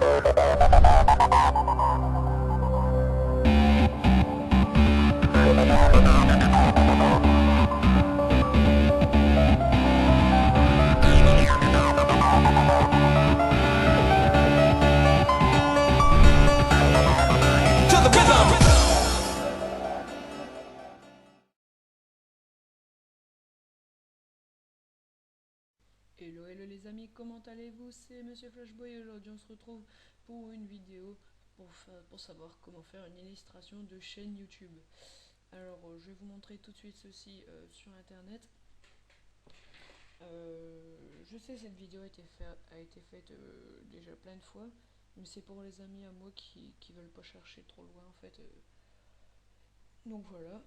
Hello les amis, comment allez-vous? C'est Monsieur Flashboy et aujourd'hui on se retrouve pour une vidéo pour savoir comment faire une illustration de chaîne YouTube. Alors je vais vous montrer tout de suite ceci sur internet. Je sais cette vidéo a été faite déjà plein de fois, mais c'est pour les amis à moi qui veulent pas chercher trop loin en fait. Donc voilà.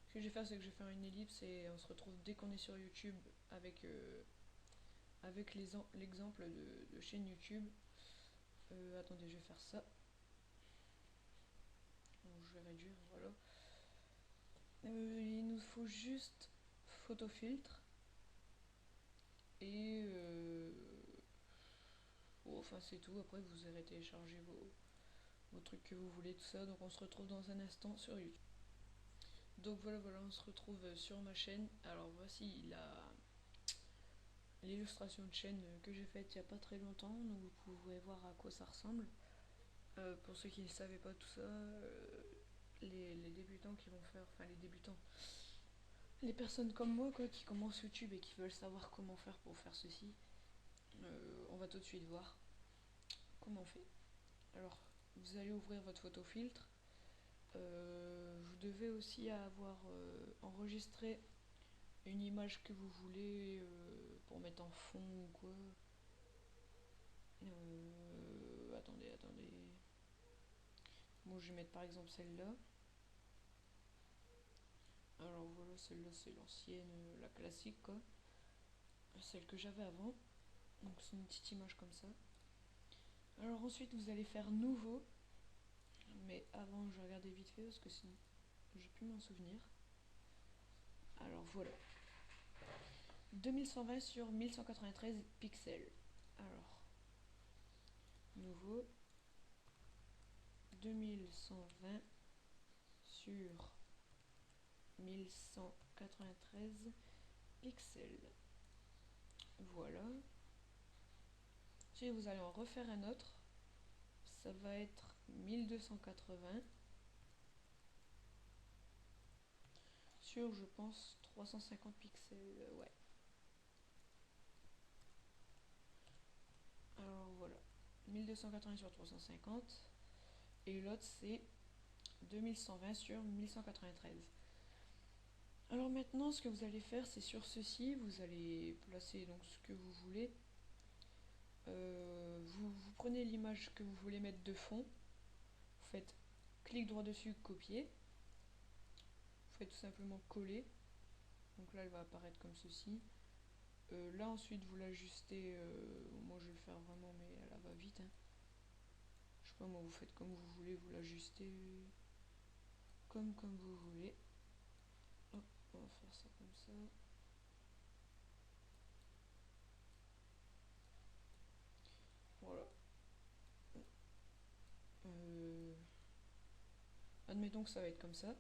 Ce que je vais faire, c'est que je vais faire une ellipse et on se retrouve dès qu'on est sur YouTube avec l'exemple de chaîne YouTube. Attendez, je vais faire ça. Bon, je vais réduire, voilà. Il nous faut juste photo filtre et bon, enfin c'est tout. Après vous irez télécharger vos trucs que vous voulez, tout ça. Donc on se retrouve dans un instant sur YouTube. Donc voilà, on se retrouve sur ma chaîne. Alors voici l'illustration de chaîne que j'ai faite il n'y a pas très longtemps, donc vous pouvez voir à quoi ça ressemble. Pour ceux qui ne savaient pas tout ça, les débutants qui vont faire, enfin les débutants, les personnes comme moi quoi, qui commencent YouTube et qui veulent savoir comment faire pour faire ceci, on va tout de suite voir comment on fait. Alors vous allez ouvrir votre photo filtre. Vous devez aussi avoir enregistré une image que vous voulez pour mettre en fond ou quoi. Attendez. Moi je vais mettre par exemple celle-là. Alors voilà, celle-là c'est l'ancienne, la classique quoi. Celle que j'avais avant. Donc c'est une petite image comme ça. Alors ensuite vous allez faire nouveau. Mais avant je vais regarder vite fait parce que sinon j'ai pu m'en souvenir. Alors voilà. 2120 sur 1193 pixels. Alors, nouveau. 2120 sur 1193 pixels. Voilà. Ensuite, vous allez en refaire un autre. Ça va être 1280 sur, je pense, 350 pixels. Ouais. Alors voilà. 1280 sur 350. Et l'autre, c'est 2120 sur 1193. Alors maintenant, ce que vous allez faire, c'est sur ceci, vous allez placer donc ce que vous voulez. Vous prenez l'image que vous voulez mettre de fond, vous faites clic droit dessus, copier, vous faites tout simplement coller, donc là elle va apparaître comme ceci. Là ensuite vous l'ajustez, moi je vais le faire vraiment mais elle va vite, hein. Je sais pas moi, vous faites comme vous voulez, vous l'ajustez comme vous voulez. Hop, on va faire ça comme ça. Voilà. Admettons que ça va être comme ça.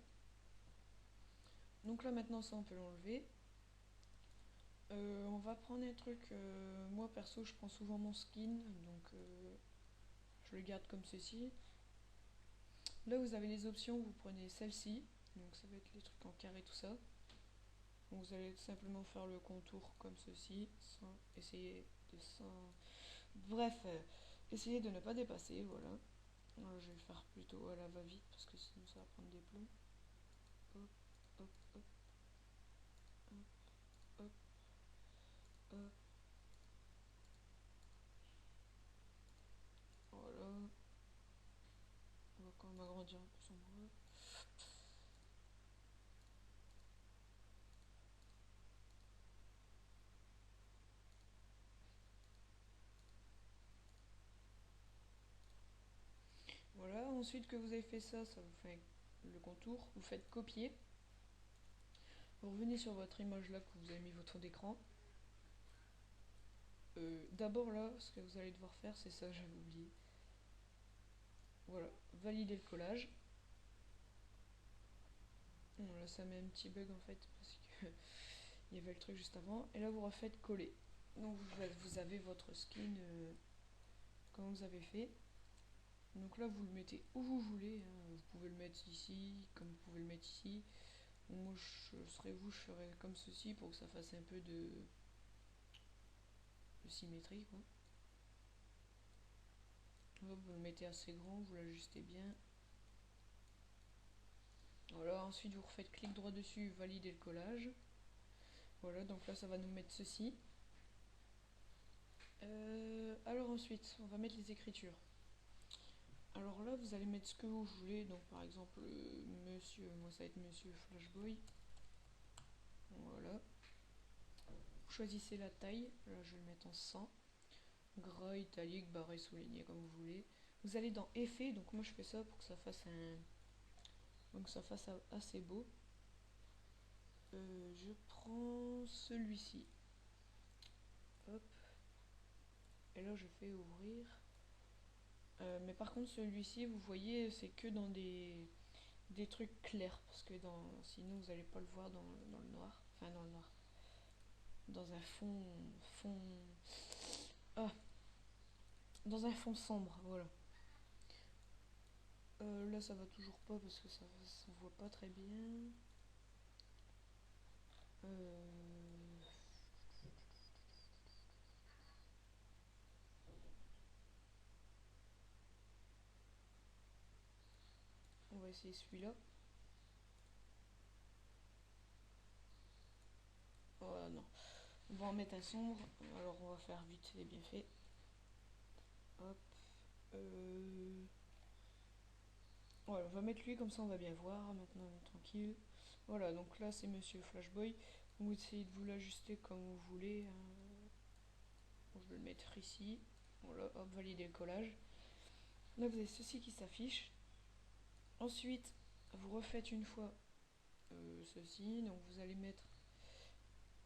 Donc là maintenant ça on peut l'enlever. On va prendre un truc, moi perso je prends souvent mon skin, donc je le garde comme ceci. Là vous avez les options, vous prenez celle-ci, donc ça va être les trucs en carré tout ça. Donc vous allez tout simplement faire le contour comme ceci, sans essayer de Bref, essayez de ne pas dépasser, voilà. Alors, je vais le faire plutôt à la va-vite parce que sinon ça va prendre des plombs. Hop, hop, hop, hop, hop, hop. Voilà. On va quand même agrandir un peu son bras. Voilà, ensuite que vous avez fait ça, ça vous fait le contour, vous faites copier. Vous revenez sur votre image là que vous avez mis votre fond d'écran. D'abord là, ce que vous allez devoir faire, c'est ça, j'avais oublié. Voilà, valider le collage. Bon, là ça met un petit bug en fait, parce que il y avait le truc juste avant. Et là vous refaites coller. Donc vous avez votre skin comme vous avez fait. Donc là vous le mettez où vous voulez, hein. Vous pouvez le mettre ici, comme vous pouvez le mettre ici. Bon, moi je serais vous, je ferais comme ceci pour que ça fasse un peu de symétrie quoi. Hop, vous le mettez assez grand, vous l'ajustez bien. Voilà, ensuite vous refaites clic droit dessus, valider le collage. Voilà, donc là ça va nous mettre ceci. Alors ensuite, on va mettre les écritures. Alors là, vous allez mettre ce que vous voulez. Donc par exemple, monsieur, moi ça va être monsieur Flashboy. Voilà. Vous choisissez la taille. Là, je vais le mettre en 100. Gras, italique, barré, souligné, comme vous voulez. Vous allez dans effet. Donc moi je fais ça pour que ça fasse assez beau. Je prends celui-ci. Hop. Et là, je fais ouvrir. Mais par contre, celui-ci, vous voyez, c'est que dans des trucs clairs. Parce que sinon, vous n'allez pas le voir dans le noir. Enfin, dans le noir. Dans un fond. Ah, dans un fond sombre, voilà. Là, ça va toujours pas parce que ça voit pas très bien. On va essayer celui-là. Oh non. On va en mettre un sombre. Alors, on va faire vite et bien fait. Hop. Voilà, on va mettre lui comme ça on va bien voir. Maintenant on est tranquille. Voilà, donc là c'est Monsieur Flashboy. Vous essayez de vous l'ajuster comme vous voulez. Bon, je vais le mettre ici. Voilà, hop, valider le collage. Là vous avez ceci qui s'affiche. Ensuite, vous refaites une fois ceci. Donc vous allez mettre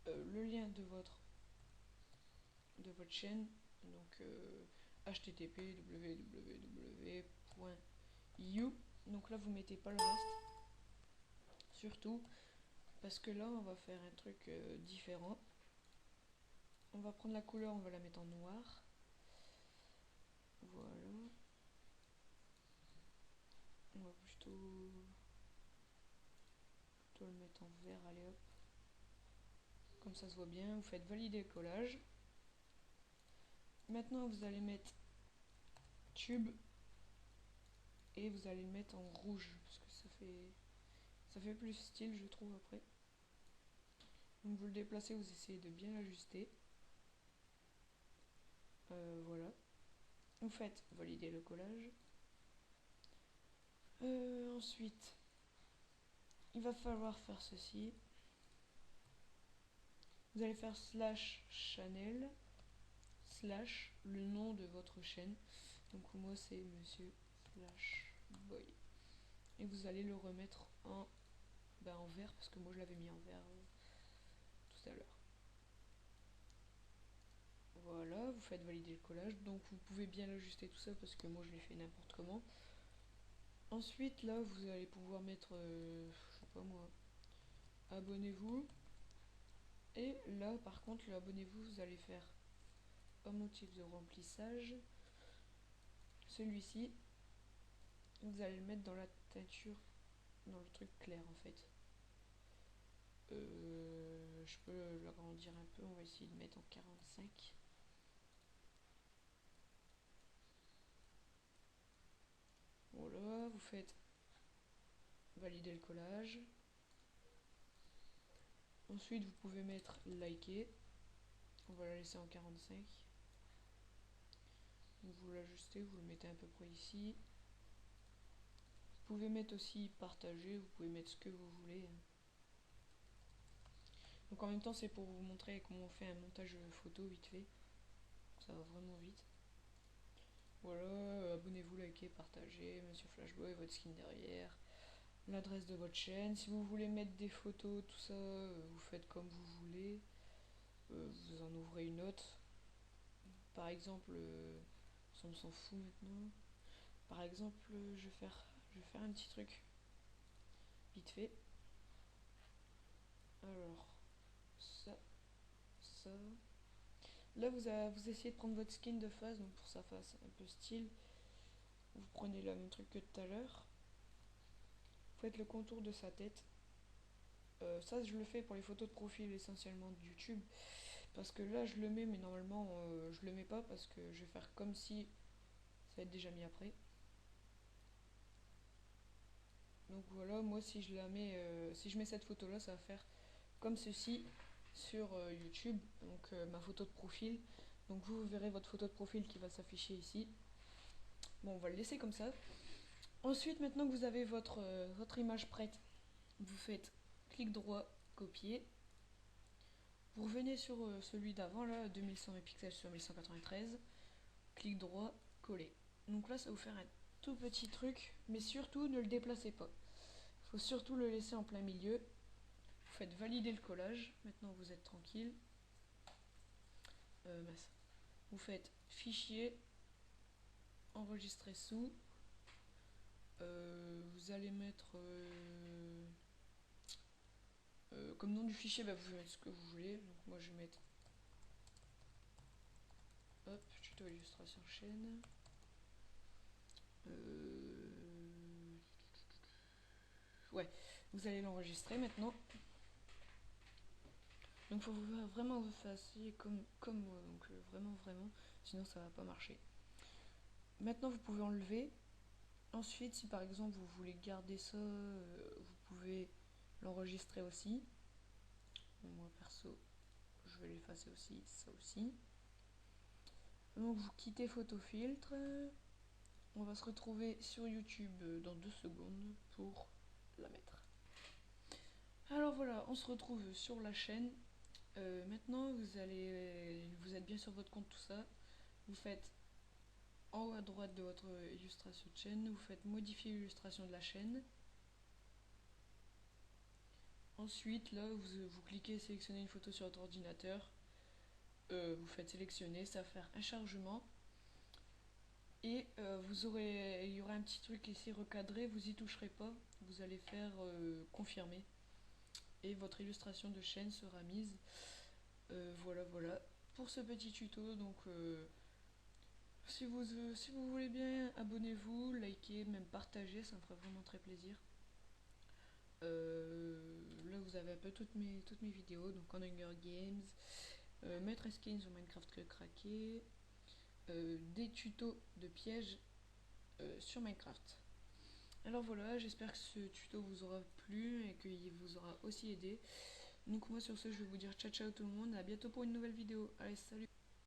le lien de votre chaîne. Donc http www.you. Donc là vous mettez pas le reste. Surtout parce que là on va faire un truc différent. On va prendre la couleur, on va la mettre en noir. Voilà. On va plutôt le mettre en vert, allez hop. Comme ça se voit bien, vous faites valider le collage. Maintenant vous allez mettre tube et vous allez le mettre en rouge parce que ça fait plus style je trouve après. Donc vous le déplacez, vous essayez de bien l'ajuster. Voilà. Vous faites valider le collage. Ensuite, il va falloir faire ceci. Vous allez faire /channel / le nom de votre chaîne. Donc moi c'est Monsieur Flashboy. Et vous allez le remettre en vert parce que moi je l'avais mis en vert tout à l'heure. Voilà, vous faites valider le collage. Donc vous pouvez bien l'ajuster tout ça parce que moi je l'ai fait n'importe comment. Ensuite là vous allez pouvoir mettre, je sais pas moi, abonnez-vous. Et là par contre le abonnez-vous vous allez faire un motif de remplissage. Celui-ci, vous allez le mettre dans la teinture, dans le truc clair en fait. Je peux l'agrandir un peu, on va essayer de mettre en 45. Voilà, vous faites valider le collage. Ensuite, vous pouvez mettre liker. On va la laisser en 45. Donc vous l'ajustez, vous le mettez à peu près ici. Vous pouvez mettre aussi partager, vous pouvez mettre ce que vous voulez. Donc en même temps, c'est pour vous montrer comment on fait un montage photo vite fait. Ça va vraiment vite. Voilà, abonnez-vous, likez, partagez, Monsieur Flashboy, votre skin derrière, l'adresse de votre chaîne. Si vous voulez mettre des photos, tout ça, vous faites comme vous voulez. Vous en ouvrez une autre. par exemple, on s'en fout maintenant. Par exemple, je vais faire un petit truc vite fait. Alors, ça, ça. Là, vous essayez de prendre votre skin de face, donc pour sa face un peu style, vous prenez le même truc que tout à l'heure. Vous faites le contour de sa tête. Ça, je le fais pour les photos de profil essentiellement de YouTube. Parce que là, je le mets, mais normalement, je le mets pas parce que je vais faire comme si ça va être déjà mis après. Donc voilà, moi, si je la mets, si je mets cette photo-là, ça va faire comme ceci sur YouTube. Donc ma photo de profil. Donc vous verrez votre photo de profil qui va s'afficher ici. Bon, on va le laisser comme ça. Ensuite, maintenant que vous avez votre image prête, vous faites clic droit, copier. Vous revenez sur celui d'avant, là, 2100 pixels sur 1193. Clic droit, coller. Donc là, ça va vous faire un tout petit truc, mais surtout, ne le déplacez pas. Il faut surtout le laisser en plein milieu. Vous faites valider le collage. Maintenant, vous êtes tranquille. Vous faites fichier, enregistrer sous. Vous allez mettre comme nom du fichier, bah, vous mettez ce que vous voulez. Donc moi, je vais mettre hop, tuto illustration chaîne. Ouais, vous allez l'enregistrer maintenant. Donc faut vraiment vous fassiez comme moi, donc vraiment, sinon ça va pas marcher. Maintenant vous pouvez enlever. Ensuite, si par exemple vous voulez garder ça, vous pouvez l'enregistrer aussi. Bon, moi perso, je vais l'effacer aussi, ça aussi. Donc vous quittez Photofiltre. On va se retrouver sur YouTube dans 2 secondes pour la mettre. Alors voilà, on se retrouve sur la chaîne. Maintenant, vous êtes bien sur votre compte, tout ça. Vous faites en haut à droite de votre illustration de chaîne, vous faites modifier l'illustration de la chaîne. Ensuite, là, vous cliquez sélectionner une photo sur votre ordinateur. Vous faites sélectionner, ça va faire un chargement. Et il y aura un petit truc ici recadré, vous y toucherez pas. Vous allez faire confirmer. Et votre illustration de chaîne sera mise. Voilà pour ce petit tuto. Donc si vous voulez bien, abonnez-vous, likez, même partagez, ça me ferait vraiment très plaisir. Là vous avez un peu toutes mes vidéos, donc en Hunger Games, Maître Skin sur Minecraft que craquer, des tutos de pièges sur Minecraft. Alors voilà, j'espère que ce tuto vous aura plu et qu'il vous aura aussi aidé. Donc moi sur ce, je vais vous dire ciao ciao tout le monde, à bientôt pour une nouvelle vidéo. Allez, salut!